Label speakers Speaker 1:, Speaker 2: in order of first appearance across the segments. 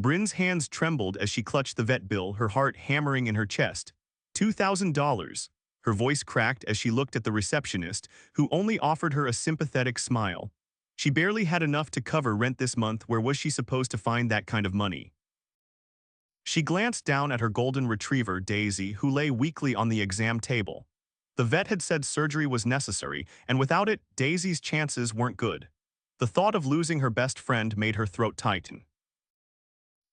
Speaker 1: Bryn's hands trembled as she clutched the vet bill, her heart hammering in her chest. $2,000. Her voice cracked as she looked at the receptionist, who only offered her a sympathetic smile. She barely had enough to cover rent this month. Where was she supposed to find that kind of money? She glanced down at her golden retriever, Daisy, who lay weakly on the exam table. The vet had said surgery was necessary, and without it, Daisy's chances weren't good. The thought of losing her best friend made her throat tighten.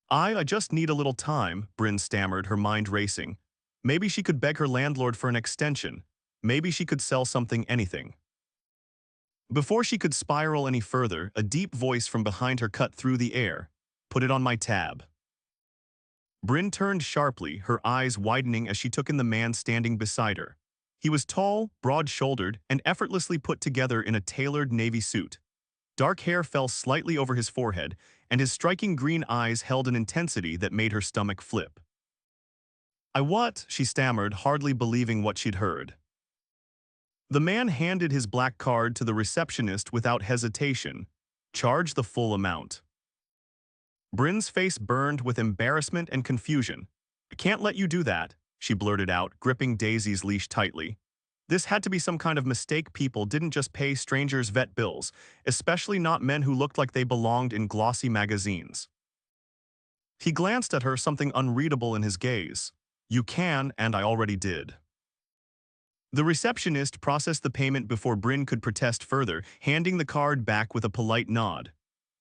Speaker 1: I just need a little time, Brynn stammered, her mind racing. Maybe she could beg her landlord for an extension. Maybe she could sell something, anything. Before she could spiral any further, a deep voice from behind her cut through the air. Put it on my tab. Brynn turned sharply, her eyes widening as she took in the man standing beside her. He was tall, broad-shouldered, and effortlessly put together in a tailored navy suit. Dark hair fell slightly over his forehead, and his striking green eyes held an intensity that made her stomach flip. What? She stammered, hardly believing what she'd heard. The man handed his black card to the receptionist without hesitation. Charge the full amount. Bryn's face burned with embarrassment and confusion. I can't let you do that, she blurted out, gripping Daisy's leash tightly. This had to be some kind of mistake. People didn't just pay strangers vet bills, especially not men who looked like they belonged in glossy magazines. He glanced at her, something unreadable in his gaze. You can, and I already did. The receptionist processed the payment before Brynn could protest further, handing the card back with a polite nod.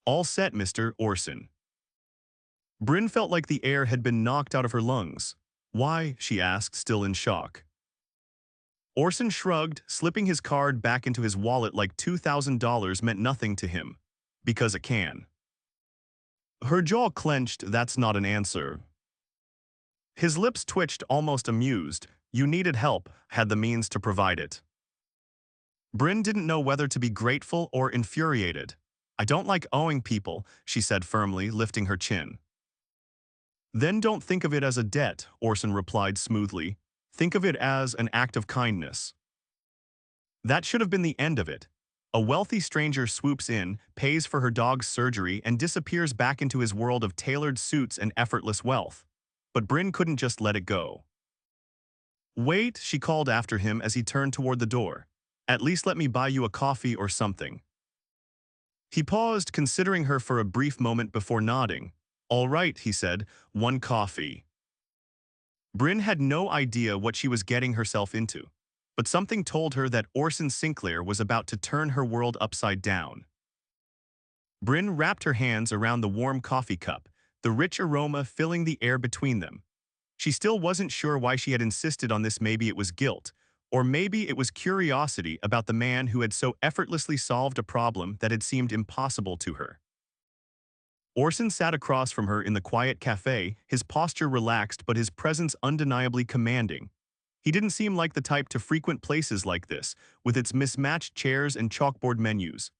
Speaker 1: All set, Mr. Orson. Brynn felt like the air had been knocked out of her lungs. Why? She asked, still in shock. Orson shrugged, slipping his card back into his wallet like $2,000 meant nothing to him. Because it can. Her jaw clenched. That's not an answer. His lips twitched, almost amused. You needed help, had the means to provide it. Brynn didn't know whether to be grateful or infuriated. I don't like owing people, she said firmly, lifting her chin. Then don't think of it as a debt, Orson replied smoothly. Think of it as an act of kindness. That should have been the end of it. A wealthy stranger swoops in, pays for her dog's surgery, and disappears back into his world of tailored suits and effortless wealth. But Brynn couldn't just let it go. Wait, she called after him as he turned toward the door. At least let me buy you a coffee or something. He paused, considering her for a brief moment before nodding. All right, he said, one coffee. Brynn had no idea what she was getting herself into, but something told her that Orson Sinclair was about to turn her world upside down. Brynn wrapped her hands around the warm coffee cup, the rich aroma filling the air between them. She still wasn't sure why she had insisted on this. Maybe it was guilt, or maybe it was curiosity about the man who had so effortlessly solved a problem that had seemed impossible to her. Orson sat across from her in the quiet cafe, his posture relaxed but his presence undeniably commanding. He didn't seem like the type to frequent places like this, with its mismatched chairs and chalkboard menus.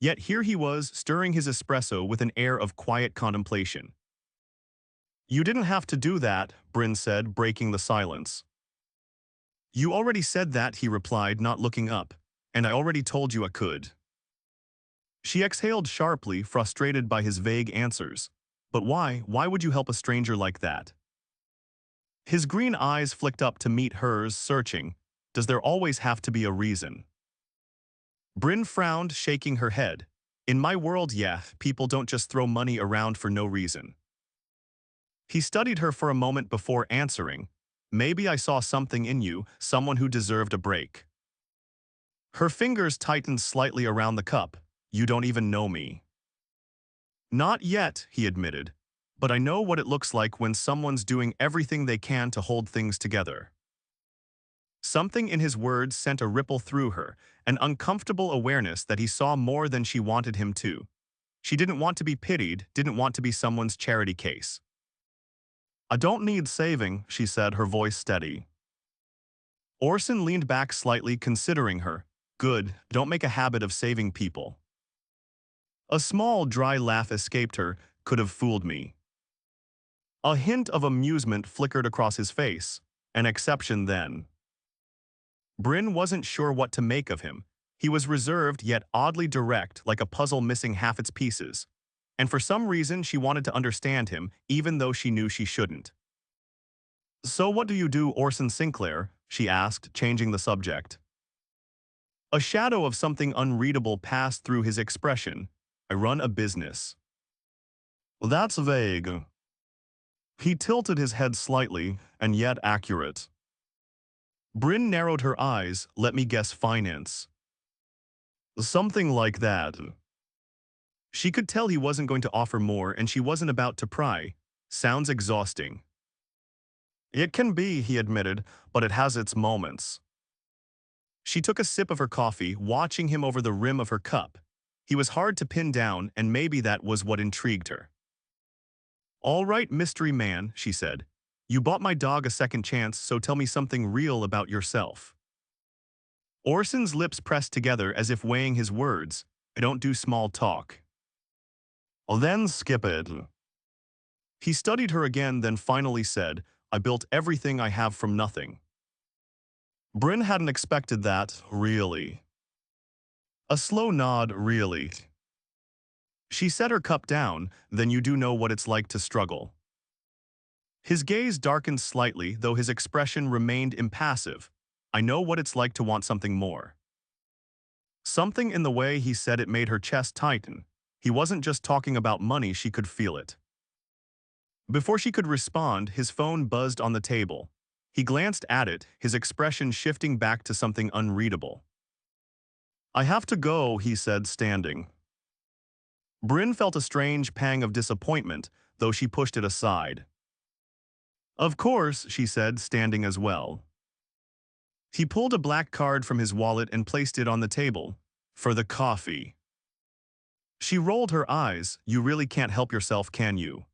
Speaker 1: Yet here he was, stirring his espresso with an air of quiet contemplation. You didn't have to do that, Brynn said, breaking the silence. You already said that, he replied, not looking up, and I already told you I could. She exhaled sharply, frustrated by his vague answers. But why? Why would you help a stranger like that? His green eyes flicked up to meet hers, searching. Does there always have to be a reason? Brynn frowned, shaking her head. In my world, yeah, people don't just throw money around for no reason. He studied her for a moment before answering. Maybe I saw something in you, someone who deserved a break. Her fingers tightened slightly around the cup. You don't even know me. Not yet, he admitted, but I know what it looks like when someone's doing everything they can to hold things together. Something in his words sent a ripple through her, an uncomfortable awareness that he saw more than she wanted him to. She didn't want to be pitied, didn't want to be someone's charity case. I don't need saving, she said, her voice steady. Orson leaned back slightly, considering her. Good, don't make a habit of saving people. A small, dry laugh escaped her. Could have fooled me. A hint of amusement flickered across his face. An exception then. Brynn wasn't sure what to make of him. He was reserved yet oddly direct, like a puzzle missing half its pieces. and for some reason she wanted to understand him, even though she knew she shouldn't. "So what do you do, Orson Sinclair?" she asked, changing the subject. A shadow of something unreadable passed through his expression. "I run a business." "Well, that's vague." He tilted his head slightly, and yet accurate. Brynn narrowed her eyes. "Let me guess, finance." "Something like that." She could tell he wasn't going to offer more, and she wasn't about to pry. "Sounds exhausting." "It can be," he admitted, "but it has its moments." She took a sip of her coffee, watching him over the rim of her cup. He was hard to pin down, and maybe that was what intrigued her. "All right, mystery man," she said. "You bought my dog a second chance, so tell me something real about yourself." Orson's lips pressed together as if weighing his words. "I don't do small talk." "Well, then skip it." He studied her again, then finally said, "I built everything I have from nothing." Brynn hadn't expected that, really. A slow nod, really. She set her cup down. "Then you do know what it's like to struggle." His gaze darkened slightly, though his expression remained impassive. "I know what it's like to want something more." Something in the way he said it made her chest tighten. He wasn't just talking about money, she could feel it. Before she could respond, his phone buzzed on the table. He glanced at it, his expression shifting back to something unreadable. "I have to go," he said, standing. Brynn felt a strange pang of disappointment, though she pushed it aside. "Of course," she said, standing as well. He pulled a black card from his wallet and placed it on the table. "For the coffee." She rolled her eyes. "You really can't help yourself, can you?"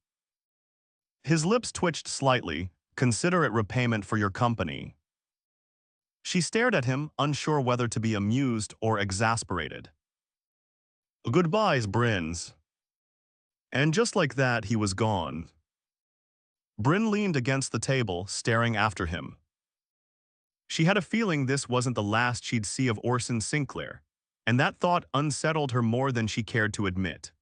Speaker 1: His lips twitched slightly. "Consider it repayment for your company." She stared at him, unsure whether to be amused or exasperated. "Goodbyes, Brynns." And just like that, he was gone. Brynn leaned against the table, staring after him. She had a feeling this wasn't the last she'd see of Orson Sinclair, and that thought unsettled her more than she cared to admit.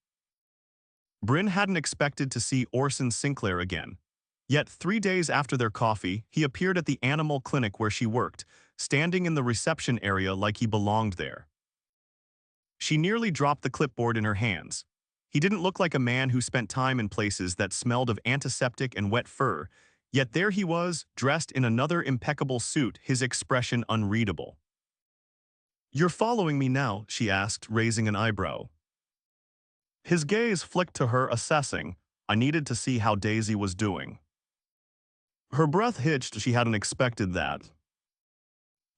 Speaker 1: Brynn hadn't expected to see Orson Sinclair again. Yet 3 days after their coffee, he appeared at the animal clinic where she worked, standing in the reception area like he belonged there. She nearly dropped the clipboard in her hands. He didn't look like a man who spent time in places that smelled of antiseptic and wet fur, yet there he was, dressed in another impeccable suit, his expression unreadable. "You're following me now?" she asked, raising an eyebrow. His gaze flicked to her, assessing. "I needed to see how Daisy was doing." Her breath hitched. She hadn't expected that.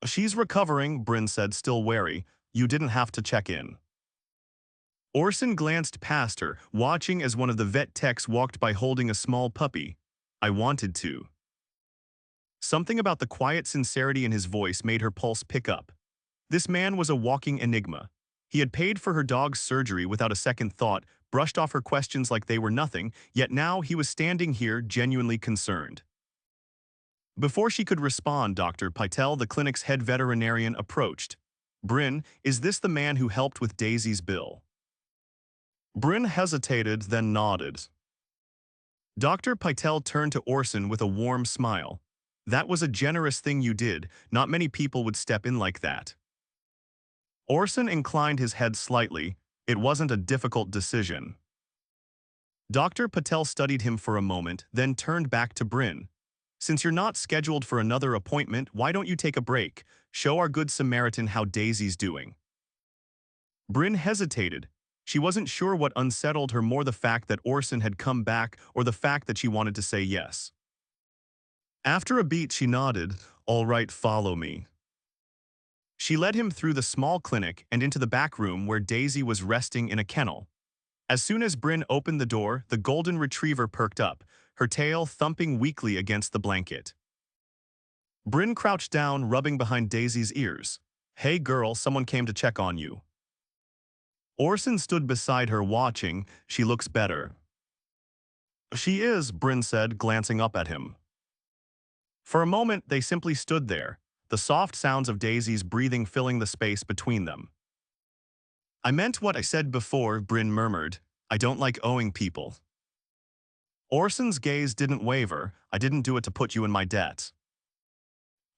Speaker 1: "She's recovering," Brynn said, still wary. "You didn't have to check in." Orson glanced past her, watching as one of the vet techs walked by holding a small puppy. "I wanted to." Something about the quiet sincerity in his voice made her pulse pick up. This man was a walking enigma. He had paid for her dog's surgery without a second thought, brushed off her questions like they were nothing, yet now he was standing here, genuinely concerned. Before she could respond, Dr. Pytel, the clinic's head veterinarian, approached. "Brynn, is this the man who helped with Daisy's bill?" Brynn hesitated, then nodded. Dr. Pytel turned to Orson with a warm smile. "That was a generous thing you did. Not many people would step in like that." Orson inclined his head slightly. It wasn't a difficult decision. Dr. Patel studied him for a moment, then turned back to Brynn. "Since you're not scheduled for another appointment, why don't you take a break? Show our good Samaritan how Daisy's doing." Brynn hesitated. She wasn't sure what unsettled her, more the fact that Orson had come back or the fact that she wanted to say yes. After a beat, she nodded. "All right, follow me." She led him through the small clinic and into the back room where Daisy was resting in a kennel. As soon as Brynn opened the door, the golden retriever perked up, her tail thumping weakly against the blanket. Brynn crouched down, rubbing behind Daisy's ears. "Hey girl, someone came to check on you." Orson stood beside her, watching. "She looks better." "She is," Brynn said, glancing up at him. For a moment, they simply stood there, the soft sounds of Daisy's breathing filling the space between them. "I meant what I said before," Brynn murmured. I don't like owing people. Orson's gaze didn't waver. I didn't do it to put you in my debt.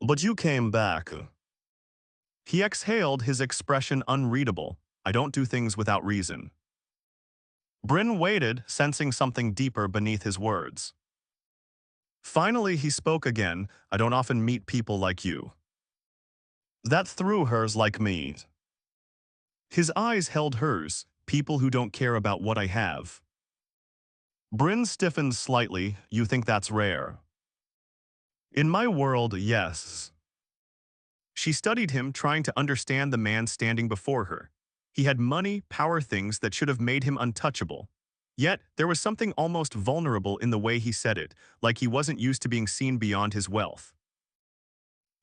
Speaker 1: But you came back. He exhaled, his expression unreadable. I don't do things without reason. Brynn waited, sensing something deeper beneath his words. Finally, he spoke again. I don't often meet people like you. That threw hers like me. His eyes held hers, people who don't care about what I have. Brynn stiffened slightly. You think that's rare? In my world, yes. She studied him, trying to understand the man standing before her. He had money, power, things that should have made him untouchable. Yet, there was something almost vulnerable in the way he said it, like he wasn't used to being seen beyond his wealth.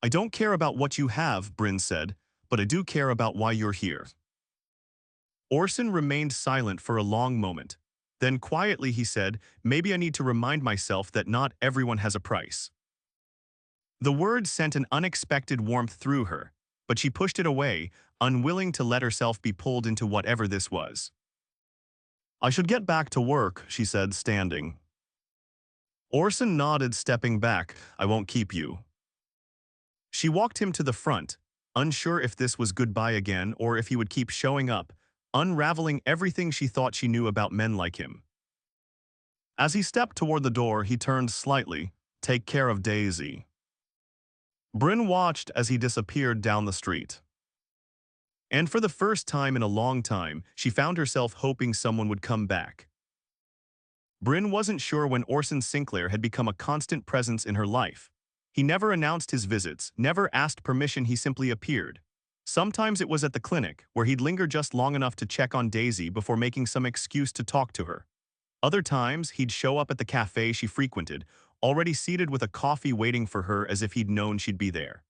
Speaker 1: I don't care about what you have, Brynn said, but I do care about why you're here. Orson remained silent for a long moment. Then quietly he said, maybe I need to remind myself that not everyone has a price. The word sent an unexpected warmth through her, but she pushed it away, unwilling to let herself be pulled into whatever this was. I should get back to work, she said, standing. Orson nodded, stepping back. I won't keep you. She walked him to the front, unsure if this was goodbye again or if he would keep showing up, unraveling everything she thought she knew about men like him. As he stepped toward the door, he turned slightly. Take care of Daisy. Brynn watched as he disappeared down the street. And for the first time in a long time, she found herself hoping someone would come back. Brynn wasn't sure when Orson Sinclair had become a constant presence in her life. He never announced his visits, never asked permission, he simply appeared. Sometimes it was at the clinic, where he'd linger just long enough to check on Daisy before making some excuse to talk to her. Other times, he'd show up at the cafe she frequented, already seated with a coffee waiting for her as if he'd known she'd be there.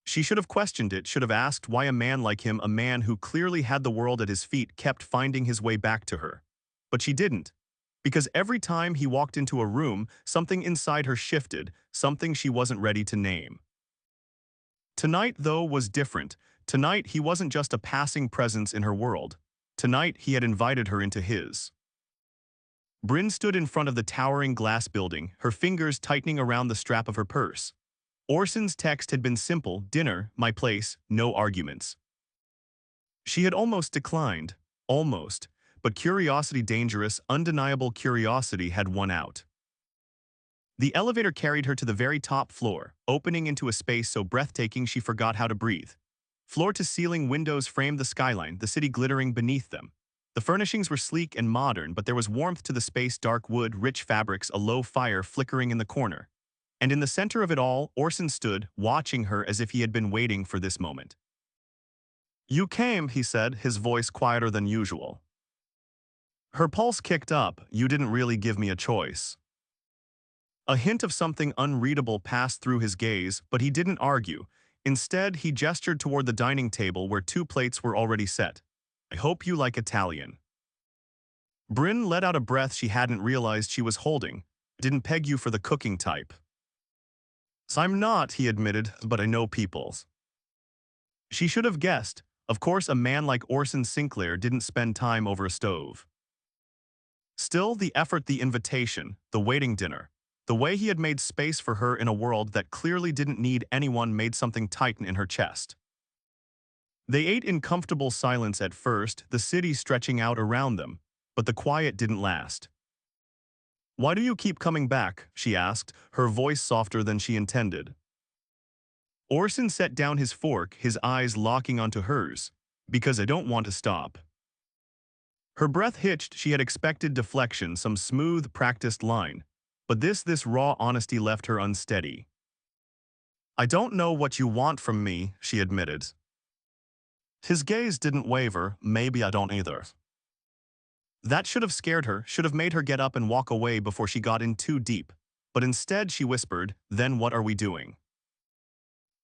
Speaker 1: She should have questioned it, should have asked why a man like him, a man who clearly had the world at his feet, kept finding his way back to her. But she didn't. Because every time he walked into a room, something inside her shifted, something she wasn't ready to name. Tonight, though, was different. Tonight, he wasn't just a passing presence in her world. Tonight, he had invited her into his. Brynn stood in front of the towering glass building, her fingers tightening around the strap of her purse. Orson's text had been simple: dinner, my place, no arguments. She had almost declined. Almost. But curiosity, dangerous, undeniable curiosity, had won out. The elevator carried her to the very top floor, opening into a space so breathtaking she forgot how to breathe. Floor-to-ceiling windows framed the skyline, the city glittering beneath them. The furnishings were sleek and modern, but there was warmth to the space: dark wood, rich fabrics, a low fire flickering in the corner. And in the center of it all, Orson stood, watching her as if he had been waiting for this moment. You came, he said, his voice quieter than usual. Her pulse kicked up. You didn't really give me a choice. A hint of something unreadable passed through his gaze, but he didn't argue. Instead, he gestured toward the dining table where 2 plates were already set. I hope you like Italian. Brynn let out a breath she hadn't realized she was holding. Didn't peg you for the cooking type. I'm not, he admitted, but I know people. She should have guessed. Of course, a man like Orson Sinclair didn't spend time over a stove. Still, the effort, the invitation, the waiting dinner, the way he had made space for her in a world that clearly didn't need anyone made something tighten in her chest. They ate in comfortable silence at first, the city stretching out around them, but the quiet didn't last. Why do you keep coming back? She asked, her voice softer than she intended. Orson set down his fork, his eyes locking onto hers. Because I don't want to stop. Her breath hitched. She had expected deflection, some smooth, practiced line. But this raw honesty left her unsteady. I don't know what you want from me, she admitted. His gaze didn't waver. Maybe I don't either. That should have scared her, should have made her get up and walk away before she got in too deep. But instead she whispered, then what are we doing?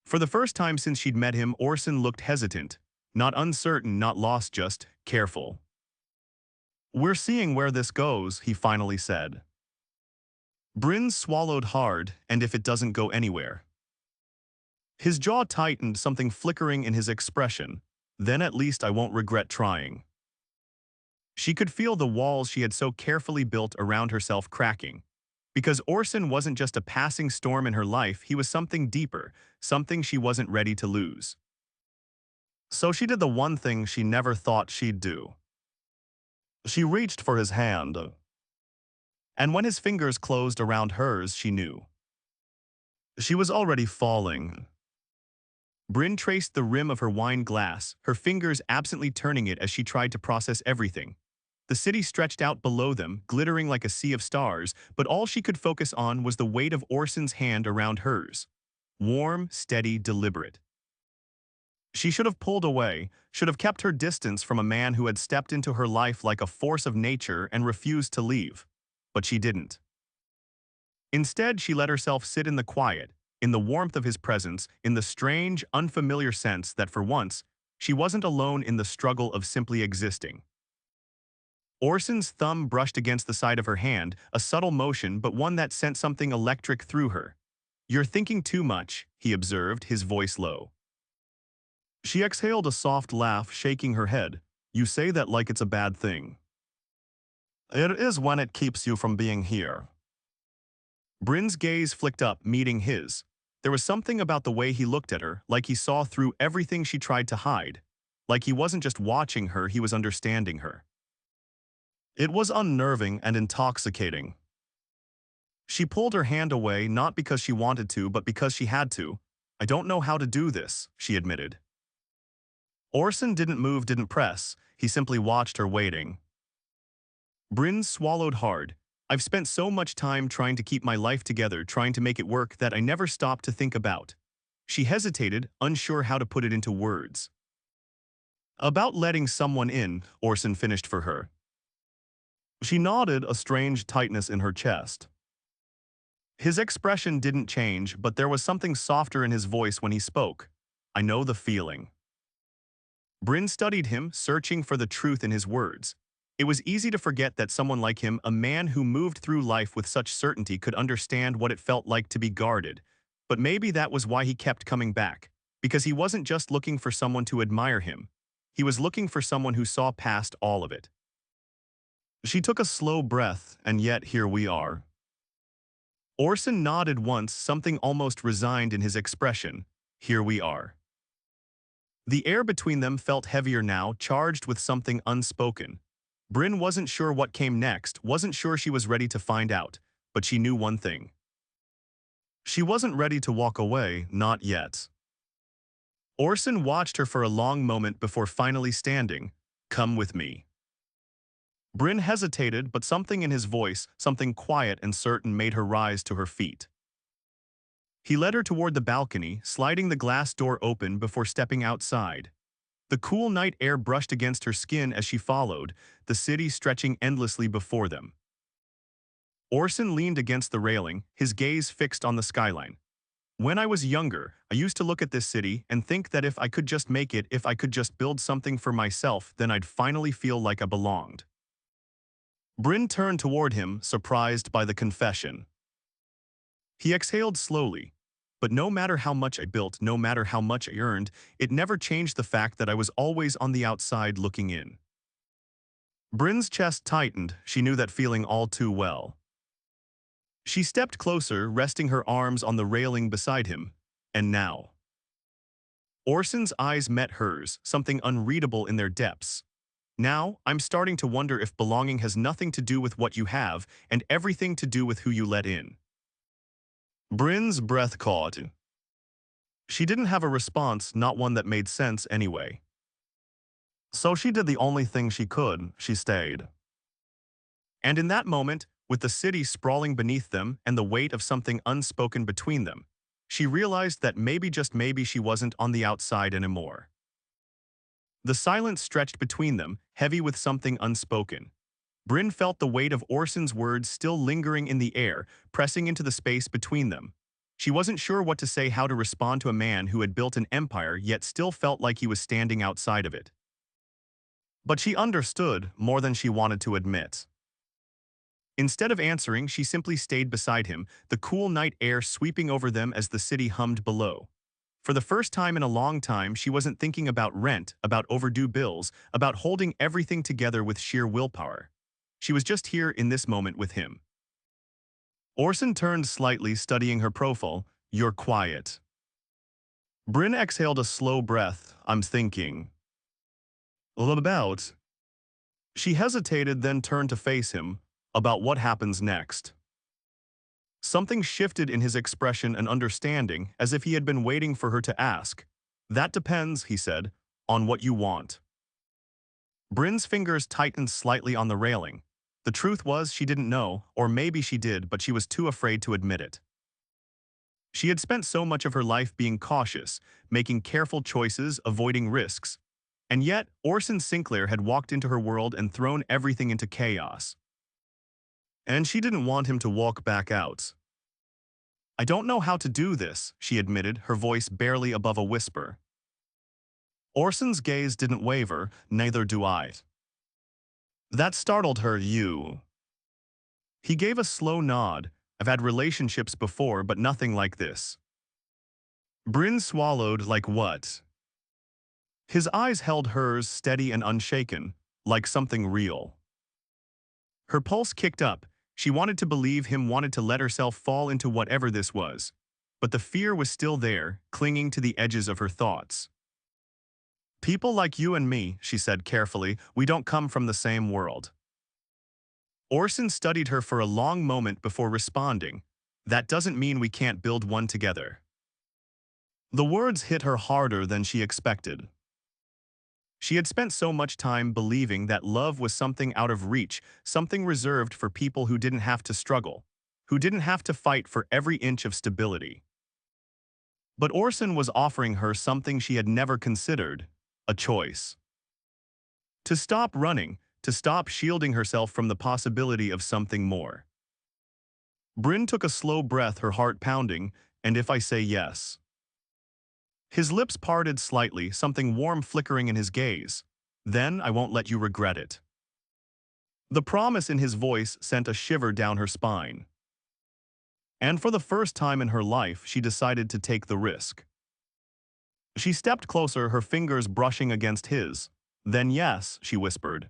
Speaker 1: For the first time since she'd met him, Orson looked hesitant. Not uncertain, not lost, just careful. We're seeing where this goes, he finally said. Brynn swallowed hard, and if it doesn't go anywhere. His jaw tightened, something flickering in his expression. Then at least I won't regret trying. She could feel the walls she had so carefully built around herself cracking. Because Orson wasn't just a passing storm in her life, he was something deeper, something she wasn't ready to lose. So she did the one thing she never thought she'd do. She reached for his hand, and when his fingers closed around hers, she knew. She was already falling. Brynn traced the rim of her wine glass, her fingers absently turning it as she tried to process everything. The city stretched out below them, glittering like a sea of stars, but all she could focus on was the weight of Orson's hand around hers. Warm, steady, deliberate. She should have pulled away, should have kept her distance from a man who had stepped into her life like a force of nature and refused to leave. But she didn't. Instead, she let herself sit in the quiet, in the warmth of his presence, in the strange, unfamiliar sense that for once, she wasn't alone in the struggle of simply existing. Orson's thumb brushed against the side of her hand, a subtle motion but one that sent something electric through her. "You're thinking too much," he observed, his voice low. She exhaled a soft laugh, shaking her head. "You say that like it's a bad thing." "It is when it keeps you from being here." Brynn's gaze flicked up, meeting his. There was something about the way he looked at her, like he saw through everything she tried to hide. Like he wasn't just watching her, he was understanding her. It was unnerving and intoxicating. She pulled her hand away, not because she wanted to, but because she had to. "I don't know how to do this," she admitted. Orson didn't move, didn't press. He simply watched her, waiting. Brynn swallowed hard. "I've spent so much time trying to keep my life together, trying to make it work, that I never stopped to think about." She hesitated, unsure how to put it into words. "About letting someone in," Orson finished for her. She nodded, a strange tightness in her chest. His expression didn't change, but there was something softer in his voice when he spoke. "I know the feeling." Brynn studied him, searching for the truth in his words. It was easy to forget that someone like him, a man who moved through life with such certainty, could understand what it felt like to be guarded. But maybe that was why he kept coming back. Because he wasn't just looking for someone to admire him. He was looking for someone who saw past all of it. She took a slow breath, and yet here we are. Orson nodded once, something almost resigned in his expression. Here we are. The air between them felt heavier now, charged with something unspoken. Brynn wasn't sure what came next, wasn't sure she was ready to find out, but she knew one thing. She wasn't ready to walk away, not yet. Orson watched her for a long moment before finally standing. "Come with me." Brynn hesitated, but something in his voice, something quiet and certain, made her rise to her feet. He led her toward the balcony, sliding the glass door open before stepping outside. The cool night air brushed against her skin as she followed, the city stretching endlessly before them. Orson leaned against the railing, his gaze fixed on the skyline. "When I was younger, I used to look at this city and think that if I could just make it, if I could just build something for myself, then I'd finally feel like I belonged." Brynn turned toward him, surprised by the confession. He exhaled slowly. "But no matter how much I built, no matter how much I earned, it never changed the fact that I was always on the outside looking in." Brynn's chest tightened, she knew that feeling all too well. She stepped closer, resting her arms on the railing beside him. "And now?" Orson's eyes met hers, something unreadable in their depths. "Now, I'm starting to wonder if belonging has nothing to do with what you have, and everything to do with who you let in." Brynn's breath caught. She didn't have a response, not one that made sense anyway. So she did the only thing she could, she stayed. And in that moment, with the city sprawling beneath them and the weight of something unspoken between them, she realized that maybe, just maybe, she wasn't on the outside anymore. The silence stretched between them, heavy with something unspoken. Brynn felt the weight of Orson's words still lingering in the air, pressing into the space between them. She wasn't sure what to say, how to respond to a man who had built an empire yet still felt like he was standing outside of it. But she understood more than she wanted to admit. Instead of answering, she simply stayed beside him, the cool night air sweeping over them as the city hummed below. For the first time in a long time, she wasn't thinking about rent, about overdue bills, about holding everything together with sheer willpower. She was just here in this moment with him. Orson turned slightly, studying her profile. You're quiet. Brynn exhaled a slow breath. I'm thinking. About. She hesitated, then turned to face him. About what happens next. Something shifted in his expression and understanding, as if he had been waiting for her to ask. That depends, he said, on what you want. Brynn's fingers tightened slightly on the railing. The truth was she didn't know, or maybe she did, but she was too afraid to admit it. She had spent so much of her life being cautious, making careful choices, avoiding risks. And yet, Orson Sinclair had walked into her world and thrown everything into chaos. And she didn't want him to walk back out. I don't know how to do this, she admitted, her voice barely above a whisper. Orson's gaze didn't waver, neither do I. That startled her. You. He gave a slow nod. I've had relationships before, but nothing like this. Brynn swallowed. Like what? His eyes held hers, steady and unshaken, like something real. Her pulse kicked up. She wanted to believe him, wanted to let herself fall into whatever this was. But the fear was still there, clinging to the edges of her thoughts. People like you and me, she said carefully, we don't come from the same world. Orson studied her for a long moment before responding. That doesn't mean we can't build one together. The words hit her harder than she expected. She had spent so much time believing that love was something out of reach, something reserved for people who didn't have to struggle, who didn't have to fight for every inch of stability. But Orson was offering her something she had never considered, a choice. To stop running, to stop shielding herself from the possibility of something more. Brynn took a slow breath, her heart pounding. And if I say yes? His lips parted slightly, something warm flickering in his gaze. Then I won't let you regret it. The promise in his voice sent a shiver down her spine. And for the first time in her life, she decided to take the risk. She stepped closer, her fingers brushing against his. Then yes, she whispered.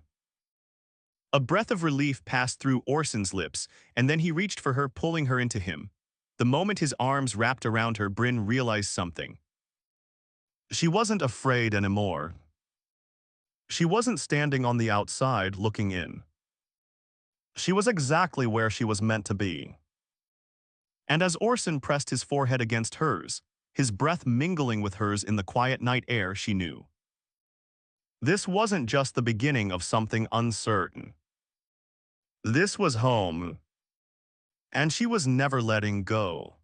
Speaker 1: A breath of relief passed through Orson's lips, and then he reached for her, pulling her into him. The moment his arms wrapped around her, Brynn realized something. She wasn't afraid anymore. She wasn't standing on the outside looking in. She was exactly where she was meant to be. And as Orson pressed his forehead against hers, his breath mingling with hers in the quiet night air, she knew. This wasn't just the beginning of something uncertain. This was home. And she was never letting go.